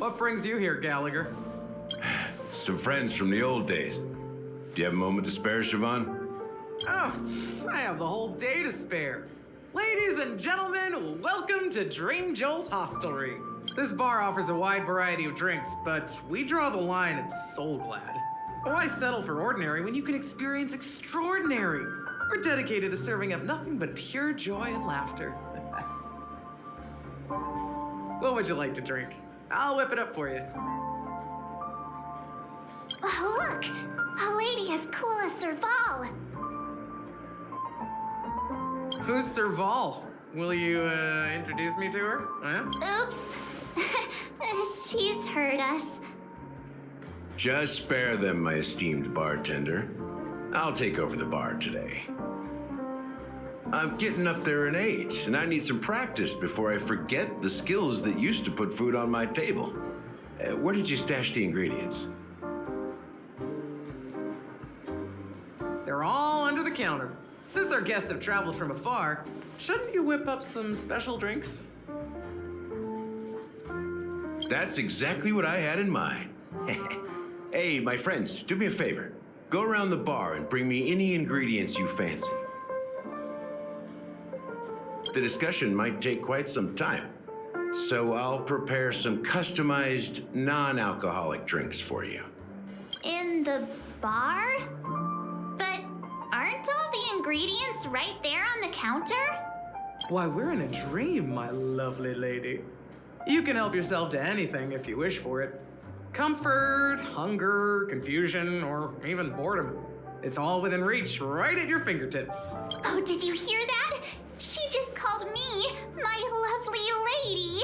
What brings you here, Gallagher? Some friends from the old days. Do you have a moment to spare, Siobhan? Oh, I have the whole day to spare. Ladies and gentlemen, welcome to Dream Jolt Hostelry. This bar offers a wide variety of drinks, but we draw the line at Soul Glad. Why settle for ordinary when you can experience extraordinary? We're dedicated to serving up nothing but pure joy and laughter. What would you like to drink? I'll whip it up for you. Oh, look! A lady as cool as Serval. Who's Serval? Will you introduce me to her? Huh? Oops. She's heard us. Just spare them, my esteemed bartender. I'll take over the bar today. I'm getting up there in age, and I need some practice before I forget the skills that used to put food on my table. Where did you stash the ingredients? They're all under the counter. Since our guests have traveled from afar, shouldn't you whip up some special drinks? That's exactly what I had in mind. Hey, my friends, do me a favor. Go around the bar and bring me any ingredients you fancy. The discussion might take quite some time, so I'll prepare some customized, non-alcoholic drinks for you. In the bar? But aren't all the ingredients right there on the counter? Why, we're in a dream, my lovely lady. You can help yourself to anything if you wish for it. Comfort, hunger, confusion, or even boredom. It's all within reach, right at your fingertips. Oh, did you hear that? She just called me my lovely lady.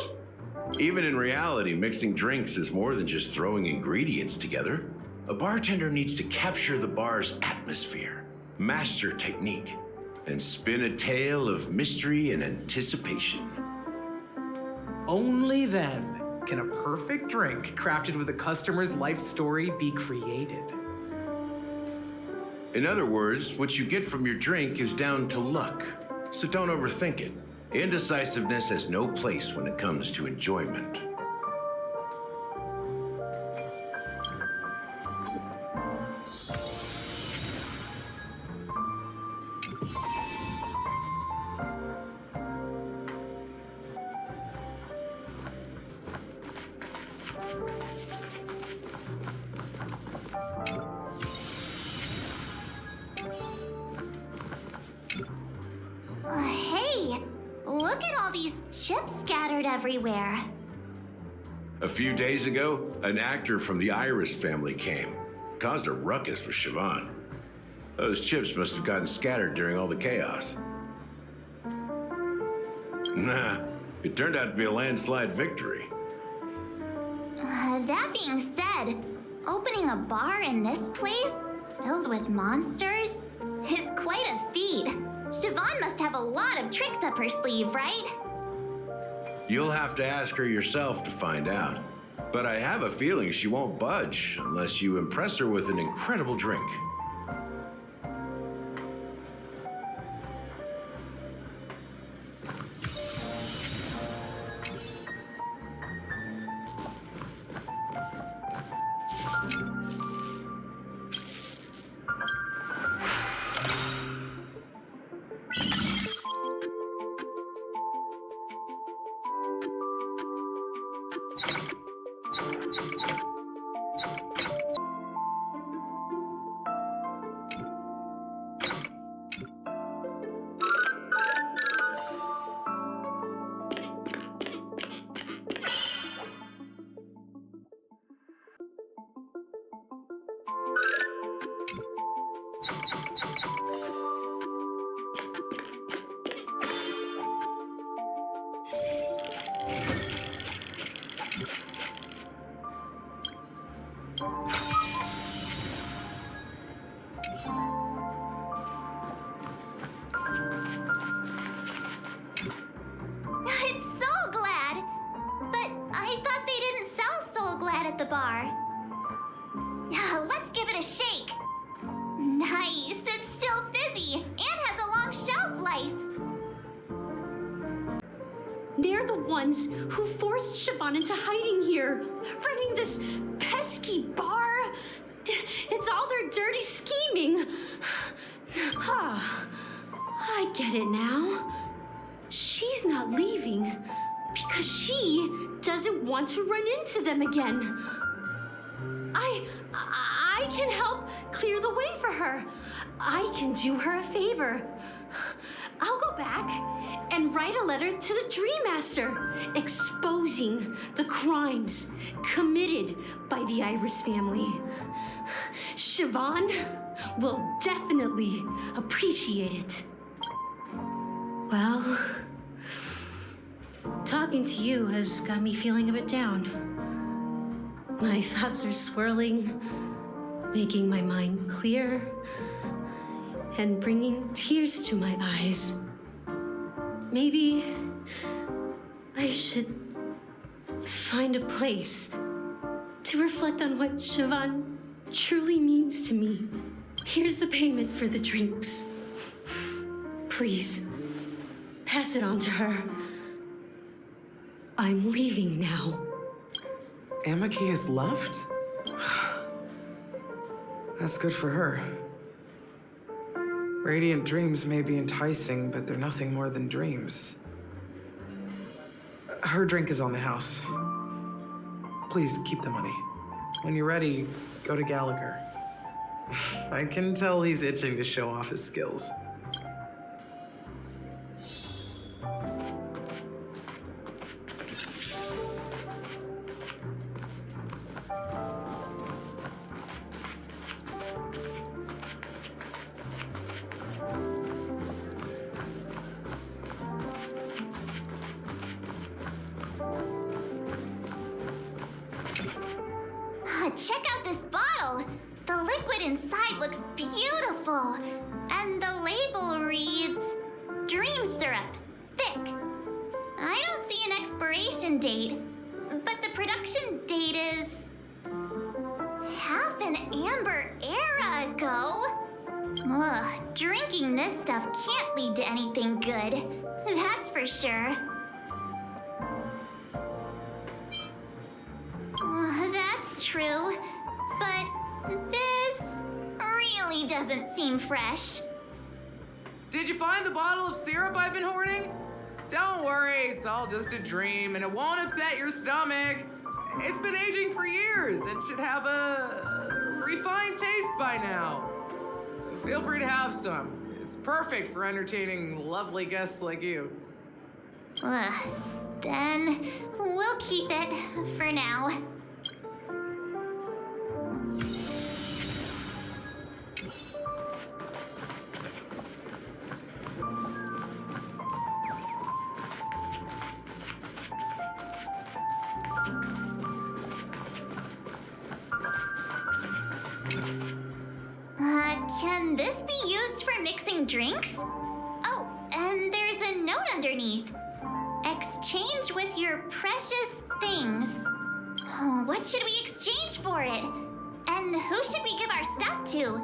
Even in reality, mixing drinks is more than just throwing ingredients together. A bartender needs to capture the bar's atmosphere, master technique, and spin a tale of mystery and anticipation. Only then can a perfect drink crafted with a customer's life story be created. In other words, what you get from your drink is down to luck, so don't overthink it. Indecisiveness has no place when it comes to enjoyment. Hey, look at all these chips scattered everywhere. A few days ago, an actor from the Iris family came. Caused a ruckus with Siobhan. Those chips must have gotten scattered during all the chaos. Nah, it turned out to be a landslide victory. That being said, opening a bar in this place, filled with monsters, is quite a feat. Siobhan must have a lot of tricks up her sleeve, right? You'll have to ask her yourself to find out. But I have a feeling she won't budge unless you impress her with an incredible drink. It's Soul Glad! But I thought they didn't sell Soul Glad at the bar. Let's give it a shake. Nice, it's still fizzy and has a long shelf life. They're the ones who forced Siobhan into hiding here. running this pesky bar. It's all their dirty scheming. I get it now. She's not leaving because she doesn't want to run into them again. I can help clear the way for her. I can do her a favor. I'll go back and write a letter to the Dream Master exposing the crimes committed by the Iris family. Siobhan will definitely appreciate it. Well, talking to you has got me feeling a bit down. My thoughts are swirling, making my mind clear, and bringing tears to my eyes. Maybe I should find a place to reflect on what Siobhan truly means to me. Here's the payment for the drinks. Please, pass it on to her. I'm leaving now. Amaki has left? That's good for her. Radiant dreams may be enticing, but they're nothing more than dreams. Her drink is on the house. Please keep the money. When you're ready, go to Gallagher. I can tell he's itching to show off his skills. Check out this bottle! The liquid inside looks beautiful. And the label reads, Dream Syrup, thick. I don't see an expiration date, but the production date is half an amber era ago. Ugh, drinking this stuff can't lead to anything good. That's for sure. That's true, but this really doesn't seem fresh. Did you find the bottle of syrup I've been hoarding? Don't worry, it's all just a dream and it won't upset your stomach. It's been aging for years and should have a refined taste by now. Feel free to have some. It's perfect for entertaining lovely guests like you. Then we'll keep it for now. Can this be used for mixing drinks? Oh, and there's a note underneath. Exchange with your precious things. Oh, what should we exchange for it? And who should we give our stuff to?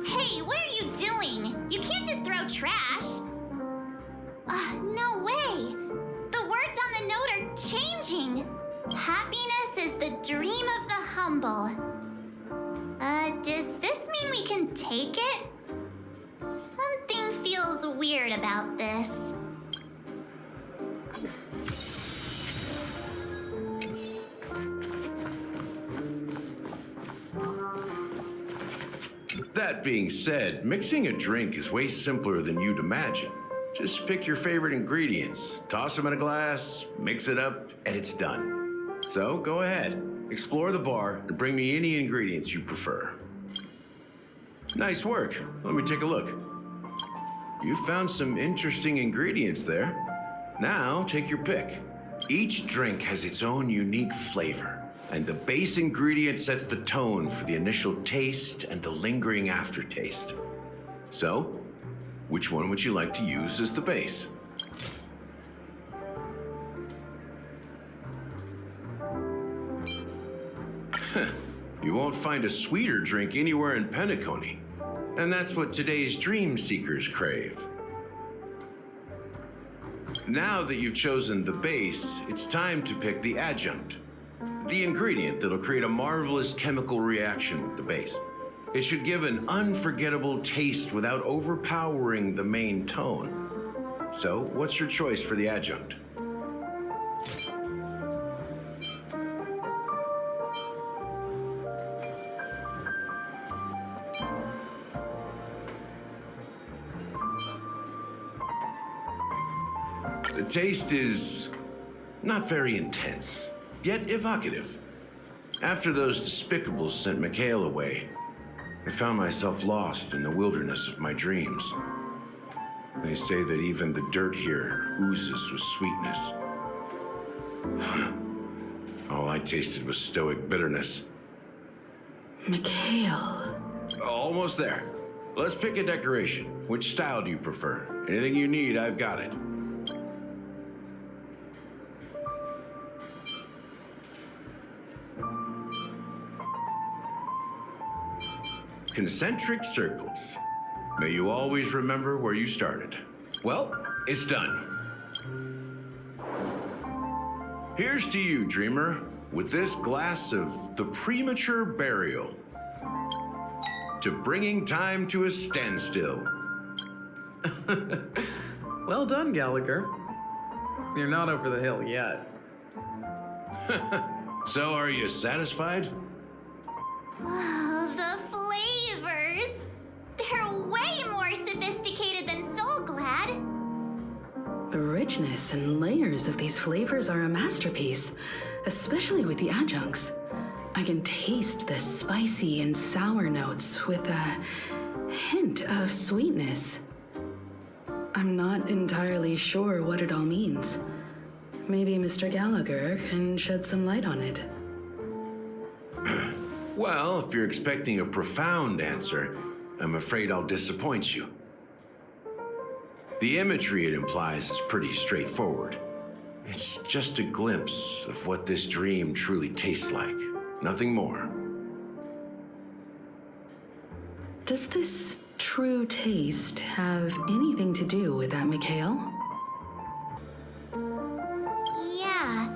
Hey, what are you doing? You can't just throw trash. No way! The words on the note are changing! Happiness is the dream of the humble. Does this mean we can take it? Something feels weird about this. That being said, mixing a drink is way simpler than you'd imagine. Just pick your favorite ingredients, toss them in a glass, mix it up, and it's done. So go ahead, explore the bar, and bring me any ingredients you prefer. Nice work. Let me take a look. You found some interesting ingredients there. Now take your pick. Each drink has its own unique flavor, and the base ingredient sets the tone for the initial taste and the lingering aftertaste. So, which one would you like to use as the base? You won't find a sweeter drink anywhere in Penacony. And that's what today's dream seekers crave. Now that you've chosen the base, it's time to pick the adjunct. The ingredient that'll create a marvelous chemical reaction with the base. It should give an unforgettable taste without overpowering the main tone. So, what's your choice for the adjunct? The taste is not very intense, yet evocative. After those despicables sent Mikhail away, I found myself lost in the wilderness of my dreams. They say that even the dirt here oozes with sweetness. All I tasted was stoic bitterness. Mikhail. Almost there. Let's pick a decoration. Which style do you prefer? Anything you need, I've got it. Concentric circles. May you always remember where you started. Well, it's done. Here's to you, dreamer, with this glass of the premature burial. To bringing time to a standstill. Well done, Gallagher. You're not over the hill yet. So, are you satisfied? Oh, the flavors! They're way more sophisticated than Soul Glad. The richness and layers of these flavors are a masterpiece, especially with the adjuncts. I can taste the spicy and sour notes with a hint of sweetness. I'm not entirely sure what it all means. Maybe Mr. Gallagher can shed some light on it. Well, if you're expecting a profound answer, I'm afraid I'll disappoint you. The imagery it implies is pretty straightforward. It's just a glimpse of what this dream truly tastes like. Nothing more. Does this true taste have anything to do with that, Mikhail? Yeah,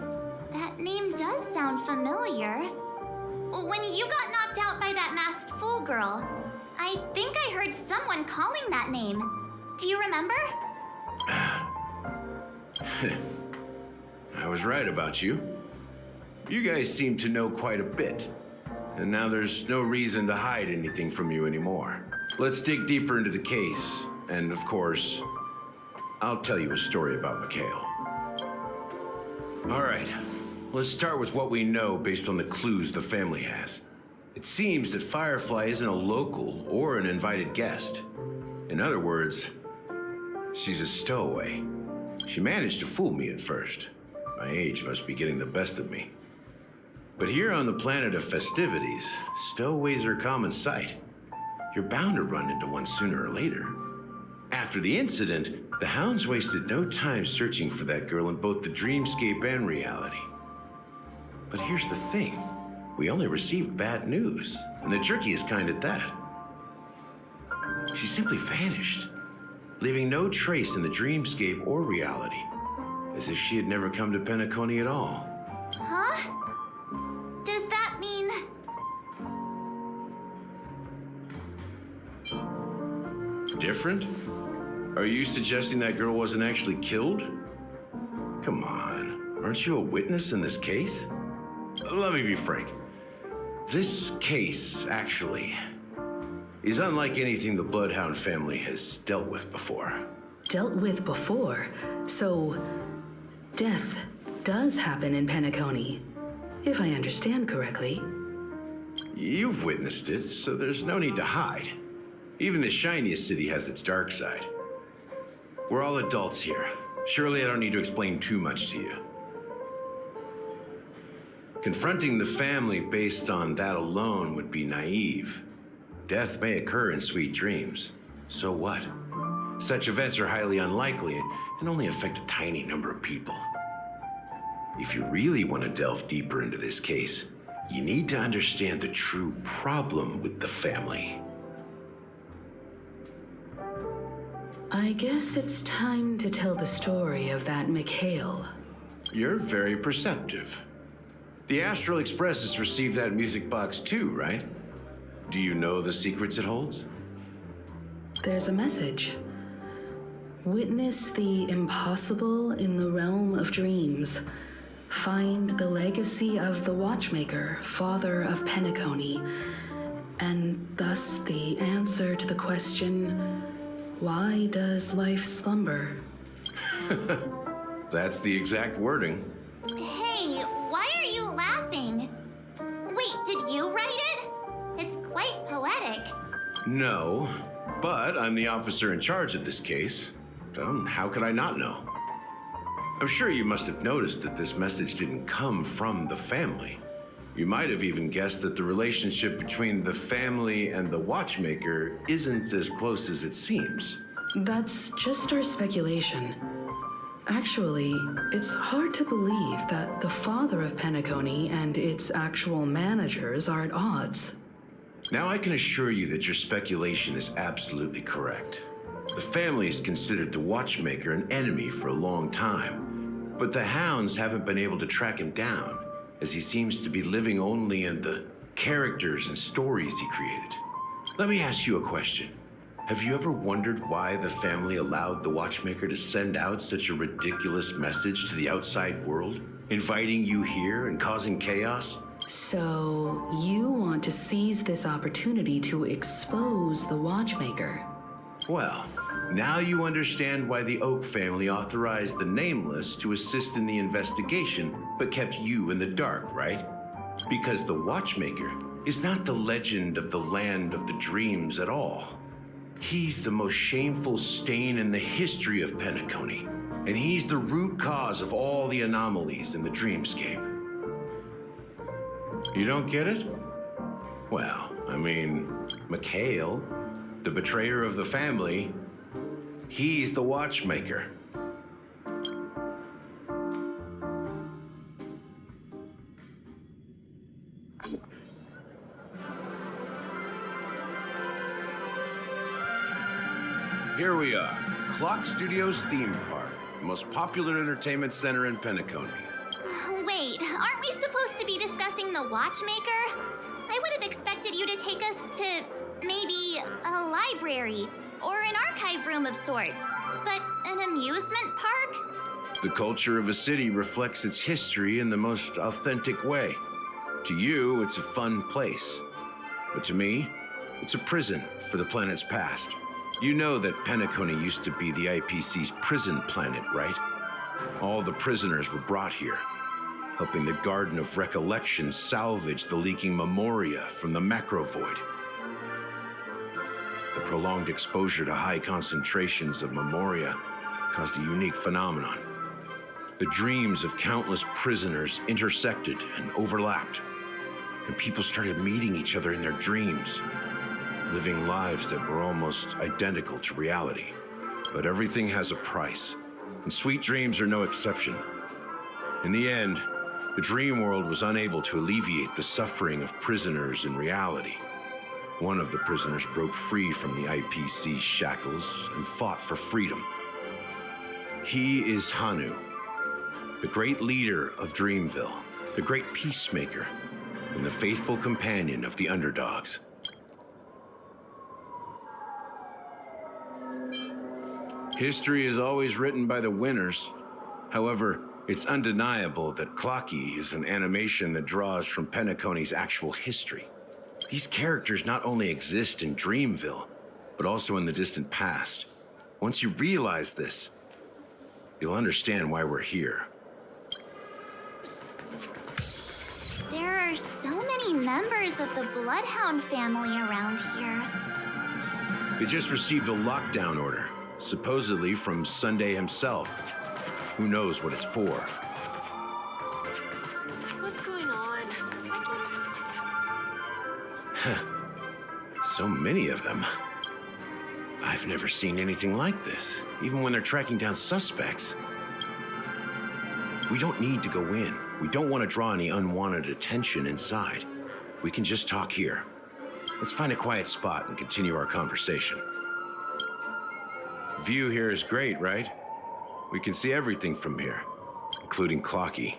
that name does sound familiar. When you got knocked out by that masked fool girl, I think I heard someone calling that name. Do you remember? I was right about you. You guys seem to know quite a bit. And now there's no reason to hide anything from you anymore. Let's dig deeper into the case. And of course, I'll tell you a story about Mikhail. All right, let's start with what we know based on the clues the family has. It seems that Firefly isn't a local or an invited guest. In other words, she's a stowaway. She managed to fool me at first. My age must be getting the best of me. But here on the planet of festivities, stowaways are a common sight. You're bound to run into one sooner or later. After the incident, the hounds wasted no time searching for that girl in both the dreamscape and reality. But here's the thing. We only received bad news, and the trickiest kind at that. She simply vanished, leaving no trace in the dreamscape or reality, as if she had never come to Penacony at all. Huh? Does that mean... Different? Are you suggesting that girl wasn't actually killed? Come on, aren't you a witness in this case? Let me be frank. This case, actually, is unlike anything the Bloodhound family has dealt with before. Dealt with before, so death does happen in Penacony, if I understand correctly. You've witnessed it, so there's no need to hide. Even the shiniest city has its dark side. We're all adults here. Surely I don't need to explain too much to you. Confronting the family based on that alone would be naive. Death may occur in sweet dreams. So what? Such events are highly unlikely and only affect a tiny number of people. If you really want to delve deeper into this case, you need to understand the true problem with the family. I guess it's time to tell the story of that Mikhail. You're very perceptive. The Astral Express has received that music box too, right? Do you know the secrets it holds? There's a message. Witness the impossible in the realm of dreams. Find the legacy of the Watchmaker, father of Penacony, and thus the answer to the question, why does life slumber? That's the exact wording. Hey, why are you laughing? Wait, did you write it? It's quite poetic. No, but I'm the officer in charge of this case. So how could I not know? I'm sure you must have noticed that this message didn't come from the family. You might have even guessed that the relationship between the family and the Watchmaker isn't as close as it seems. That's just our speculation. Actually, it's hard to believe that the father of Penacony and its actual managers are at odds. Now I can assure you that your speculation is absolutely correct. The family has considered the Watchmaker an enemy for a long time, but the hounds haven't been able to track him down, as he seems to be living only in the characters and stories he created. Let me ask you a question. Have you ever wondered why the family allowed the Watchmaker to send out such a ridiculous message to the outside world, inviting you here and causing chaos? So, you want to seize this opportunity to expose the Watchmaker? Well, now you understand why the Oak family authorized the Nameless to assist in the investigation, but kept you in the dark, right? Because the Watchmaker is not the legend of the land of the dreams at all. He's the most shameful stain in the history of Penacony, and he's the root cause of all the anomalies in the dreamscape. You don't get it? Well, I mean, Mikhail, the betrayer of the family, he's the Watchmaker. Here we are, Clock Studios theme park, the most popular entertainment center in Penacony. Wait, aren't we supposed to be discussing the Watchmaker? I would have expected you to take us to maybe a library or an archive room of sorts. But an amusement park? The culture of a city reflects its history in the most authentic way. To you, it's a fun place. But to me, it's a prison for the planet's past. You know that Penacony used to be the IPC's prison planet, right? All the prisoners were brought here, helping the Garden of Recollection salvage the leaking memoria from the macro void. The prolonged exposure to high concentrations of memoria caused a unique phenomenon. The dreams of countless prisoners intersected and overlapped, and people started meeting each other in their dreams, living lives that were almost identical to reality. But everything has a price, and sweet dreams are no exception. In the end, the dream world was unable to alleviate the suffering of prisoners in reality. One of the prisoners broke free from the IPC's shackles and fought for freedom. He is Hanu, the great leader of Dreamville, the great peacemaker, and the faithful companion of the underdogs. History is always written by the winners. However, it's undeniable that Clocky is an animation that draws from Penacony's actual history. These characters not only exist in Dreamville, but also in the distant past. Once you realize this, you'll understand why we're here. There are so many members of the Bloodhound family around here. They just received a lockdown order, supposedly from Sunday himself. Who knows what it's for? What's going on? So many of them. I've never seen anything like this, even when they're tracking down suspects. We don't need to go in. We don't want to draw any unwanted attention inside. We can just talk here. Let's find a quiet spot and continue our conversation. View here is great, right? We can see everything from here, including Clocky.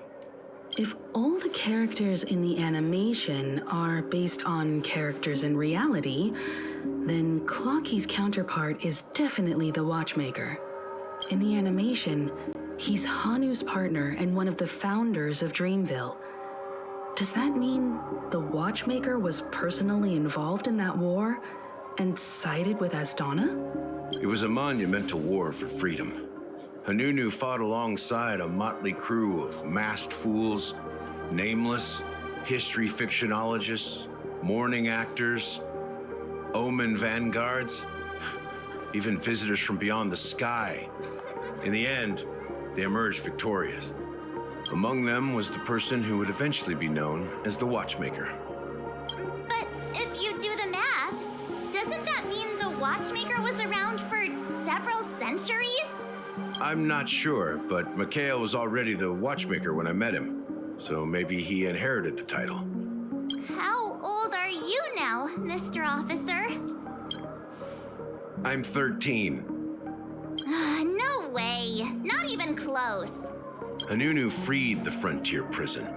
If all the characters in the animation are based on characters in reality, then Clocky's counterpart is definitely the Watchmaker. In the animation, he's Hanu's partner and one of the founders of Dreamville. Does that mean the Watchmaker was personally involved in that war and sided with Asdana? It was a monumental war for freedom. Hanunu fought alongside a motley crew of masked fools, nameless, history fictionologists, mourning actors, omen vanguards, even visitors from beyond the sky. In the end, they emerged victorious. Among them was the person who would eventually be known as the Watchmaker. But if you do the math, doesn't that mean the Watchmaker was around for several centuries? I'm not sure, but Mikhail was already the Watchmaker when I met him, so maybe he inherited the title. How old are you now, Mr. Officer? I'm 13. No way. Not even close. Hanunu freed the frontier prison,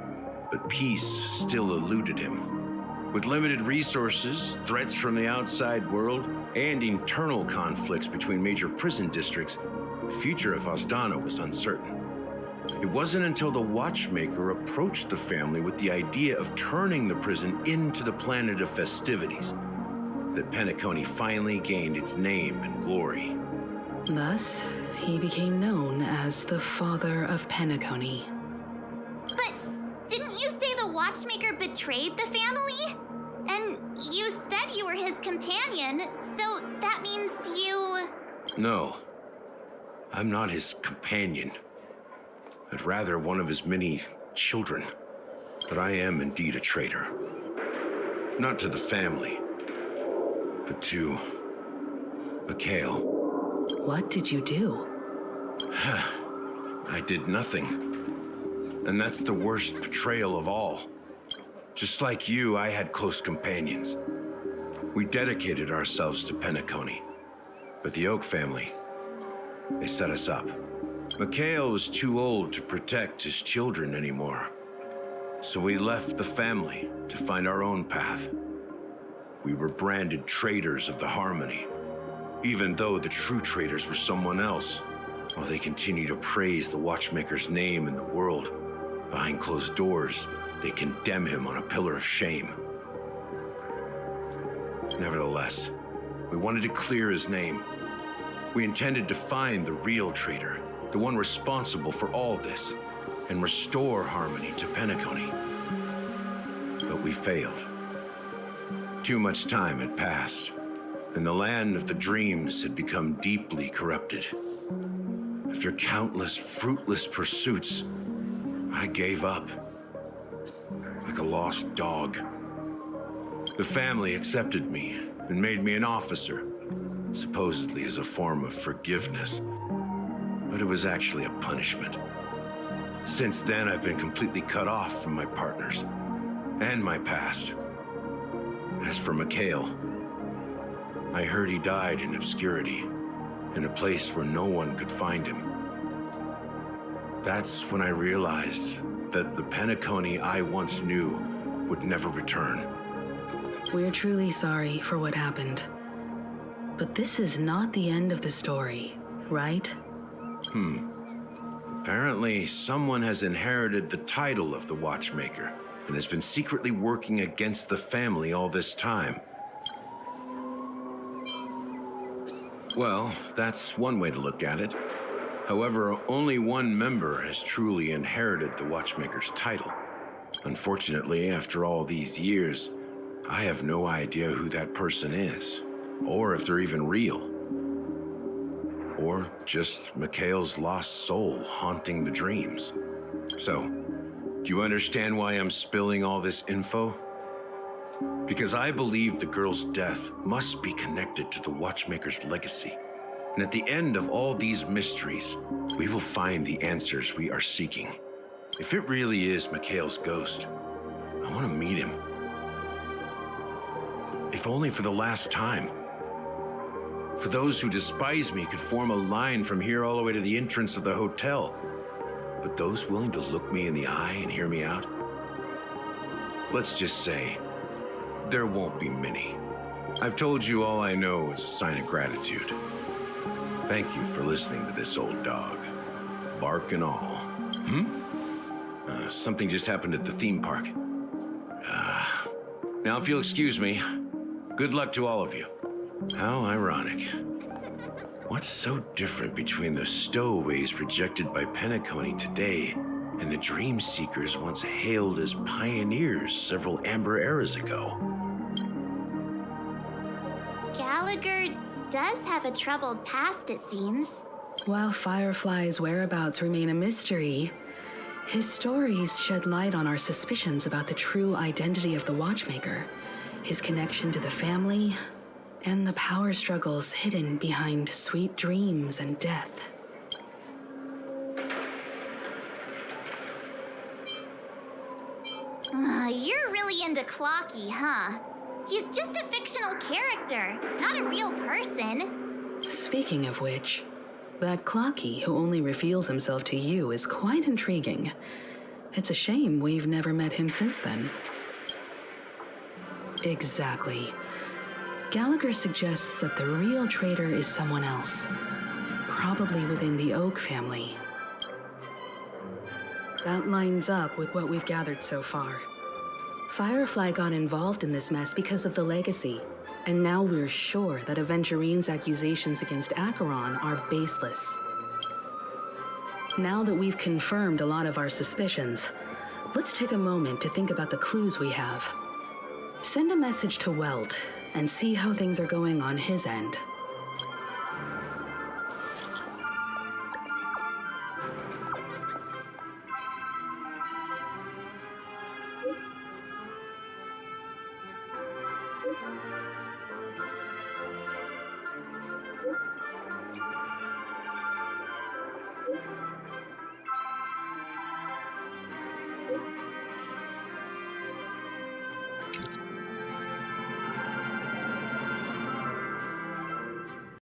but peace still eluded him. With limited resources, threats from the outside world, and internal conflicts between major prison districts, the future of Asdana was uncertain. It wasn't until the Watchmaker approached the family with the idea of turning the prison into the planet of festivities that Penacony finally gained its name and glory. Thus, he became known as the Father of Penacony. But didn't you say the Watchmaker betrayed the family? And you said you were his companion, so that means you... No, I'm not his companion, but rather one of his many children. But I am indeed a traitor. Not to the family, but to Mikhail. What did you do? I did nothing. And that's the worst betrayal of all. Just like you, I had close companions. We dedicated ourselves to Penacony. But the Oak family, they set us up. Mikhail was too old to protect his children anymore. So we left the family to find our own path. We were branded traitors of the Harmony, even though the true traitors were someone else. While they continue to praise the Watchmaker's name in the world, behind closed doors, they condemn him on a pillar of shame. Nevertheless, we wanted to clear his name. We intended to find the real traitor, the one responsible for all this, and restore harmony to Penacony. But we failed. Too much time had passed, and the land of the dreams had become deeply corrupted. After countless fruitless pursuits, I gave up. Like a lost dog. The family accepted me and made me an officer, supposedly as a form of forgiveness. But it was actually a punishment. Since then, I've been completely cut off from my partners and my past. As for Mikhail, I heard he died in obscurity, in a place where no one could find him. That's when I realized that the Penacony I once knew would never return. We're truly sorry for what happened. But this is not the end of the story, right? Apparently, someone has inherited the title of the Watchmaker and has been secretly working against the family all this time. Well, that's one way to look at it. However, only one member has truly inherited the Watchmaker's title. Unfortunately, after all these years, I have no idea who that person is, or if they're even real. Or just Mikhail's lost soul haunting the dreams. So, do you understand why I'm spilling all this info? Because I believe the girl's death must be connected to the Watchmaker's legacy. And at the end of all these mysteries, we will find the answers we are seeking. If it really is Mikhail's ghost, I want to meet him. If only for the last time. For those who despise me could form a line from here all the way to the entrance of the hotel. But those willing to look me in the eye and hear me out? Let's just say, there won't be many. I've told you all I know is a sign of gratitude. Thank you for listening to this old dog. Bark and all. Something just happened at the theme park. Now if you'll excuse me, good luck to all of you. How ironic. What's so different between the stowaways projected by Penacony today and the dream seekers once hailed as pioneers several amber eras ago? Gallagher does have a troubled past, it seems. While Firefly's whereabouts remain a mystery, his stories shed light on our suspicions about the true identity of the Watchmaker, his connection to the family, and the power struggles hidden behind sweet dreams and death. You're really into Clocky, huh? He's just a fictional character, not a real person. Speaking of which, that Clocky who only reveals himself to you is quite intriguing. It's a shame we've never met him since then. Exactly. Gallagher suggests that the real traitor is someone else, probably within the Oak family. That lines up with what we've gathered so far. Firefly got involved in this mess because of the legacy, and now we're sure that Avengerine's accusations against Acheron are baseless. Now that we've confirmed a lot of our suspicions, let's take a moment to think about the clues we have. Send a message to Welt and see how things are going on his end.